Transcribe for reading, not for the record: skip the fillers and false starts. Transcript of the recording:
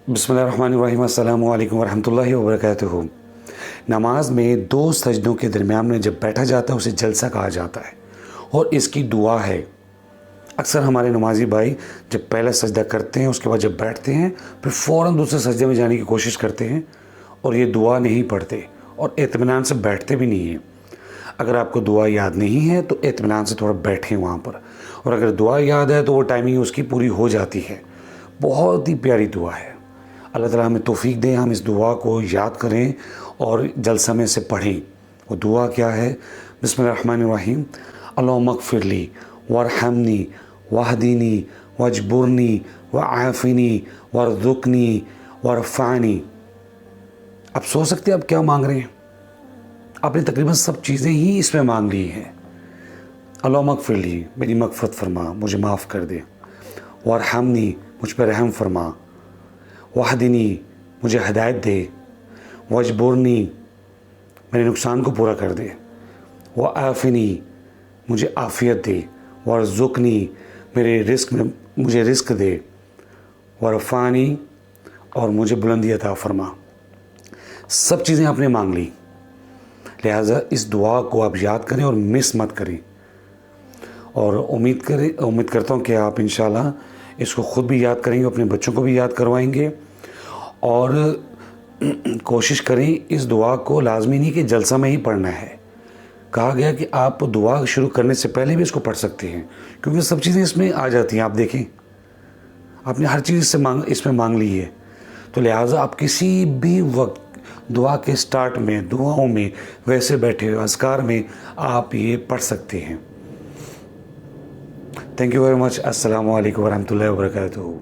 बिस्मिल्लाहिर्रहमानिर्रहीम। अस्सलामु अलैकुम वरहमतुल्लाहि वबरकातुहू। नमाज में दो सजदों के दरमियान में जब बैठा जाता है उसे जलसा कहा जाता है और इसकी दुआ है। अक्सर हमारे नमाजी भाई जब पहला सजदा करते हैं उसके बाद जब बैठते हैं फिर फ़ौरन दूसरे सजदे में जाने की कोशिश करते हैं और ये दुआ नहीं पढ़ते और इत्मीनान से बैठते भी नहीं हैं। अगर आपको दुआ याद नहीं है तो इत्मीनान से थोड़ा बैठें वहाँ पर, और अगर दुआ याद है तो वो टाइमिंग उसकी पूरी हो जाती है। बहुत ही प्यारी दुआ है। अल्लाह ताला हमें तौफीक दे, हम इस दुआ को याद करें और जलसा में से पढ़ें। वो दुआ क्या है? बिस्मिल्लाहिर्रहमानिर्रहीम। अल्लाहुम्मा अग़फ़िरली वरहमनी वहदीनी वजबुरनी वआफ़िनी वरज़ुक़नी वरफ़अनी। आप सोच सकते हैं आप क्या मांग रहे हैं? आपने तकरीबन सब चीज़ें ही इसमें मांग ली हैं। अल्लाहुम्मा अग़फ़िरली, मेरी मग़फ़िरत फरमा, मुझे माफ़ कर दे। वरहमनी, मुझ पर रहम फरमा। वहदनी, मुझे हदायत दे। वजबुरनी, मेरे नुकसान को पूरा कर दे। वआफ़िनी, मुझे आफ़ियत दे। वरज़ुक़नी, मेरे रिस्क में मुझे रिस्क दे। वरफ़अनी, और मुझे बुलंदी अता फरमा। सब चीज़ें आपने मांग ली, लिहाजा इस दुआ को आप याद करें और मिस मत करें। और उम्मीद करता हूँ कि आप इंशाल्लाह इसको ख़ुद भी याद करेंगे, अपने बच्चों को भी याद करवाएंगे। और कोशिश करें इस दुआ को लाजमी नहीं कि जलसा में ही पढ़ना है। कहा गया कि आप दुआ शुरू करने से पहले भी इसको पढ़ सकते हैं, क्योंकि सब चीज़ें इसमें आ जाती हैं। आप देखें, आपने हर चीज़ इसमें मांग ली है, तो लिहाजा आप किसी भी वक्त दुआ के स्टार्ट में, दुआओं में, वैसे बैठे हुए अज़कार में आप ये पढ़ सकते हैं। Thank you very much. अस्सलामु अलैकुम वरहमतुल्लाहि वबरकातुहू।